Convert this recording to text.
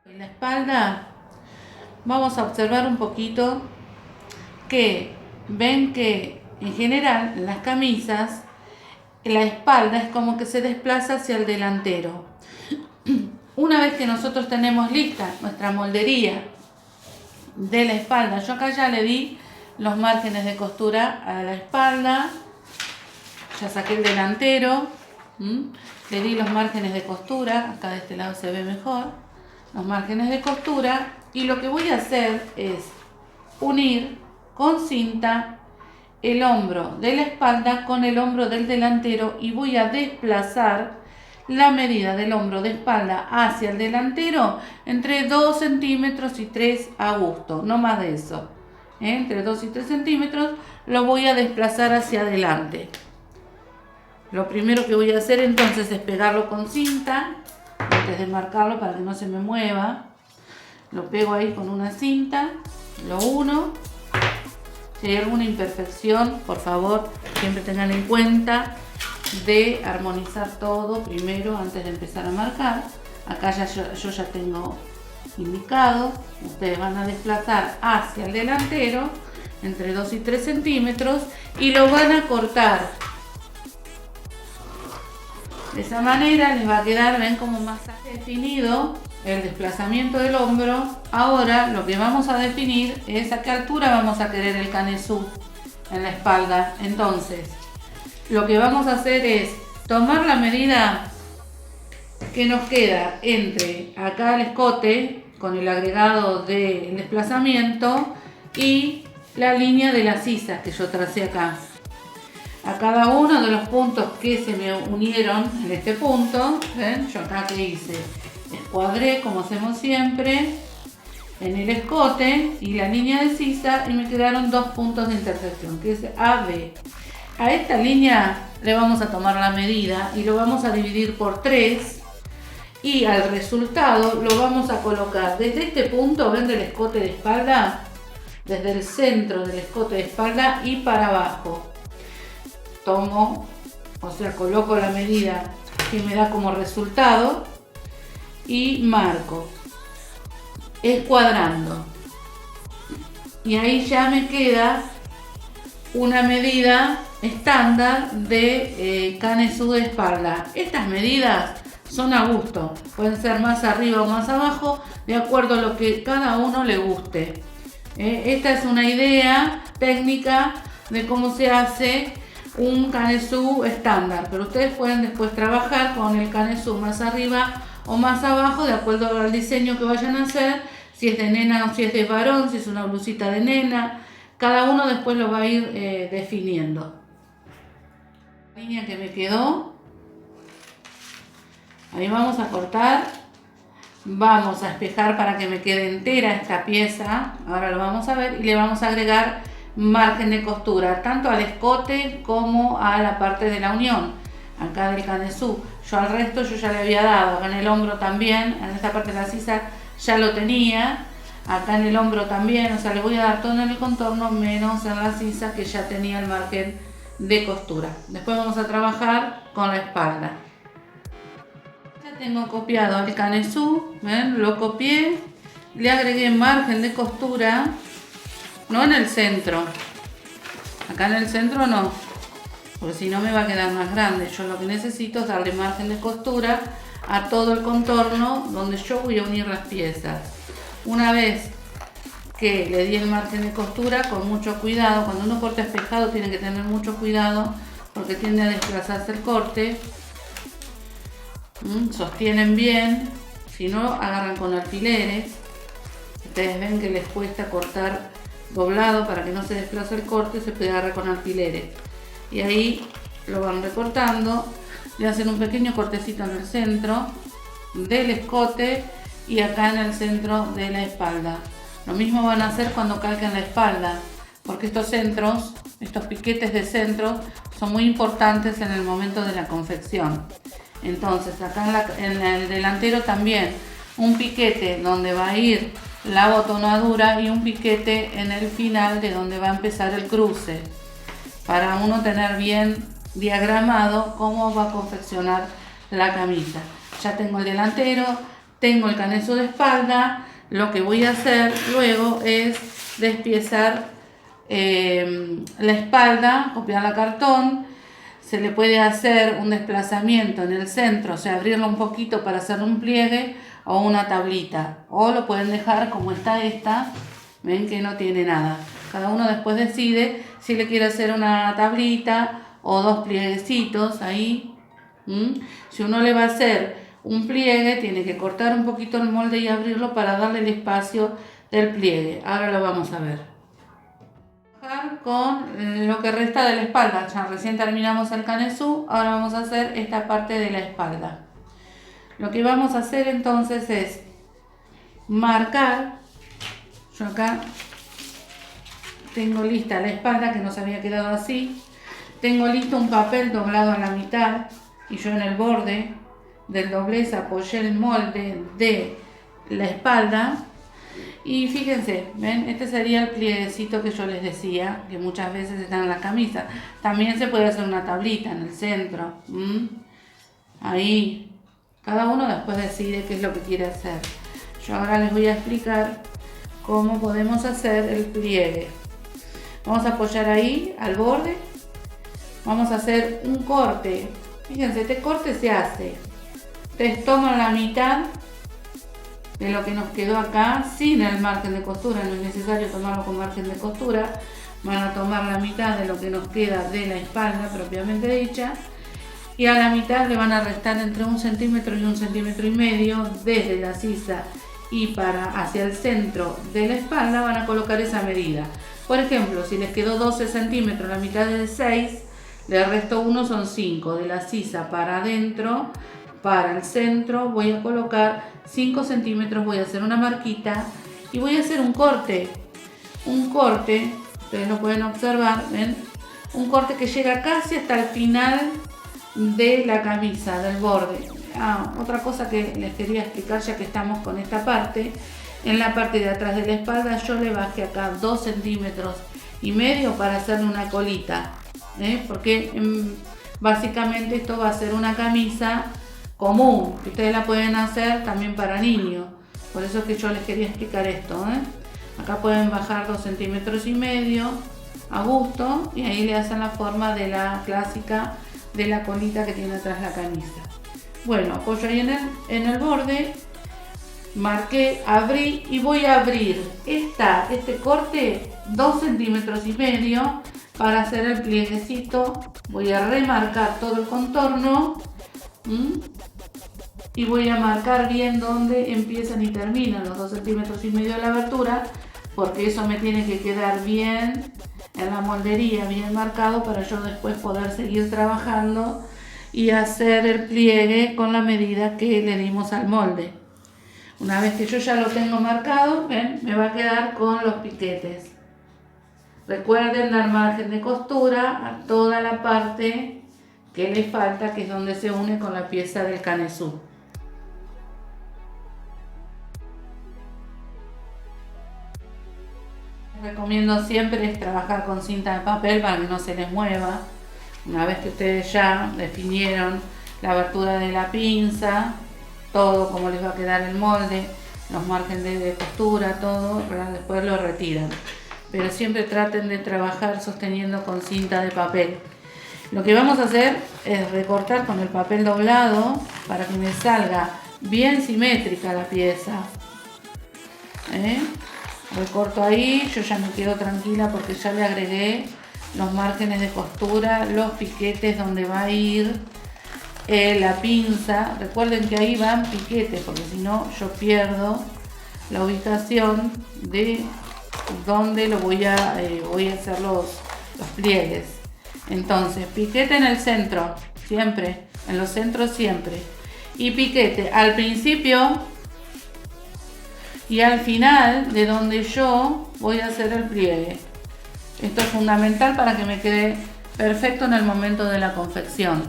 En la espalda vamos a observar un poquito que ven que en general en las camisas la espalda es como que se desplaza hacia el delantero. Una vez que nosotros tenemos lista nuestra moldería de la espalda, yo acá ya le di los márgenes de costura a la espalda, ya saqué el delantero, le di los márgenes de costura, acá de este lado se ve mejor, los márgenes de costura, y lo que voy a hacer es unir con cinta el hombro de la espalda con el hombro del delantero y voy a desplazar la medida del hombro de espalda hacia el delantero entre 2 centímetros y 3 a gusto, no más de eso. Entre 2 y 3 centímetros lo voy a desplazar hacia adelante. Lo primero que voy a hacer entonces es pegarlo con cinta antes de marcarlo para que no se me mueva. Lo pego ahí con una cinta, lo uno. Si hay alguna imperfección, por favor, siempre tengan en cuenta de armonizar todo primero antes de empezar a marcar. Acá yo ya tengo indicado, ustedes van a desplazar hacia el delantero entre 2 y 3 centímetros y lo van a cortar. De esa manera les va a quedar, ven, como más definido el desplazamiento del hombro. Ahora lo que vamos a definir es a qué altura vamos a querer el canesú en la espalda. Entonces, lo que vamos a hacer es tomar la medida que nos queda entre acá el escote con el agregado del desplazamiento y la línea de las sisas que yo tracé acá. A cada uno de los puntos que se me unieron en este punto, ¿ven? Yo acá que hice, escuadré como hacemos siempre en el escote y la línea de sisa y me quedaron 2 puntos de intersección, que es AB. A esta línea le vamos a tomar la medida y lo vamos a dividir por 3 y al resultado lo vamos a colocar desde este punto, ven, del escote de espalda, desde el centro del escote de espalda y para abajo. Tomo, o sea, coloco la medida que me da como resultado y marco, escuadrando. Y ahí ya me queda una medida estándar de canesú de espalda. Estas medidas son a gusto, pueden ser más arriba o más abajo, de acuerdo a lo que cada uno le guste. Esta es una idea técnica de cómo se hace un canesú estándar, pero ustedes pueden después trabajar con el canesú más arriba o más abajo de acuerdo al diseño que vayan a hacer, si es de nena o si es de varón, si es una blusita de nena, cada uno después lo va a ir definiendo. La línea que me quedó, ahí vamos a cortar, vamos a espejar para que me quede entera esta pieza, ahora lo vamos a ver, y le vamos a agregar margen de costura, tanto al escote como a la parte de la unión, acá del canesú. Yo al resto yo ya le había dado, acá en el hombro también, en esta parte de la sisa ya lo tenía, acá en el hombro también, o sea, le voy a dar todo en el contorno menos en la sisa que ya tenía el margen de costura. Después vamos a trabajar con la espalda. Ya tengo copiado el canesú, ¿ven? Lo copié, le agregué margen de costura. No en el centro, acá en el centro no, porque si no me va a quedar más grande. Yo lo que necesito es darle margen de costura a todo el contorno donde yo voy a unir las piezas. Una vez que le di el margen de costura, con mucho cuidado, cuando uno corta espejado tiene que tener mucho cuidado porque tiende a desplazarse el corte. Sostienen bien, si no agarran con alfileres. Ustedes ven que les cuesta cortar doblado para que no se desplace el corte, se puede agarrar con alfileres y ahí lo van recortando, le hacen un pequeño cortecito en el centro del escote y acá en el centro de la espalda. Lo mismo van a hacer cuando calquen la espalda, porque estos centros, estos piquetes de centro son muy importantes en el momento de la confección. Entonces acá en el delantero también un piquete donde va a ir la botonadura y un piquete en el final de donde va a empezar el cruce, para uno tener bien diagramado cómo va a confeccionar la camisa. Ya tengo el delantero, tengo el canesú de espalda, lo que voy a hacer luego es despiezar la espalda, copiarla a cartón. Se le puede hacer un desplazamiento en el centro, o sea, abrirlo un poquito para hacer un pliegue o una tablita. O lo pueden dejar como está esta, ven que no tiene nada. Cada uno después decide si le quiere hacer una tablita o dos plieguecitos ahí. Si uno le va a hacer un pliegue, tiene que cortar un poquito el molde y abrirlo para darle el espacio del pliegue. Ahora lo vamos a ver. Con lo que resta de la espalda, ya recién terminamos el canesú, ahora vamos a hacer esta parte de la espalda. Lo que vamos a hacer entonces es marcar, yo acá tengo lista la espalda que nos había quedado así, tengo listo un papel doblado a la mitad y yo en el borde del doblez apoyé el molde de la espalda. Y fíjense, ¿ven? Este sería el plieguecito que yo les decía, que muchas veces está en la camisa. También se puede hacer una tablita en el centro. Ahí, cada uno después decide qué es lo que quiere hacer. Yo ahora les voy a explicar cómo podemos hacer el pliegue. Vamos a apoyar ahí, al borde. Vamos a hacer un corte. Fíjense, este corte se hace. Ustedes toman la mitad de lo que nos quedó acá sin el margen de costura, no es necesario tomarlo con margen de costura. Van a tomar la mitad de lo que nos queda de la espalda propiamente dicha y a la mitad le van a restar entre 1 centímetro y 1,5 centímetros desde la sisa y para hacia el centro de la espalda van a colocar esa medida. Por ejemplo, si les quedó 12 centímetros, la mitad es de 6, le resto 1, son 5. De la sisa para adentro, para el centro, voy a colocar 5 centímetros, voy a hacer una marquita y voy a hacer un corte. Un corte, ustedes lo pueden observar, ¿ven? Un corte que llega casi hasta el final de la camisa, del borde. Otra cosa que les quería explicar ya que estamos con esta parte, en la parte de atrás de la espalda yo le bajé acá 2,5 centímetros para hacerle una colita, porque básicamente esto va a ser una camisa común, que ustedes la pueden hacer también para niños, por eso es que yo les quería explicar esto. Acá pueden bajar 2,5 centímetros a gusto y ahí le hacen la forma de la clásica de la colita que tiene atrás la camisa. Bueno, apoyo ahí en el borde, marqué, abrí y voy a abrir este corte 2,5 centímetros para hacer el plieguecito. Voy a remarcar todo el contorno y voy a marcar bien dónde empiezan y terminan los 2,5 centímetros de la abertura, porque eso me tiene que quedar bien en la moldería, bien marcado, para yo después poder seguir trabajando y hacer el pliegue con la medida que le dimos al molde. Una vez que yo ya lo tengo marcado, ¿ven? Me va a quedar con los piquetes. Recuerden dar margen de costura a toda la parte que le falta, que es donde se une con la pieza del canesú. Recomiendo siempre es trabajar con cinta de papel para que no se les mueva. Una vez que ustedes ya definieron la abertura de la pinza, todo cómo les va a quedar el molde, los márgenes de costura, todo, después lo retiran. Pero siempre traten de trabajar sosteniendo con cinta de papel. Lo que vamos a hacer es recortar con el papel doblado para que me salga bien simétrica la pieza. Recorto ahí, yo ya me quedo tranquila porque ya le agregué los márgenes de costura, los piquetes donde va a ir la pinza. Recuerden que ahí van piquetes porque si no yo pierdo la ubicación de donde voy a hacer los pliegues. Entonces piquete en el centro, siempre, en los centros siempre, y piquete al principio y al final de donde yo voy a hacer el pliegue. Esto es fundamental para que me quede perfecto en el momento de la confección.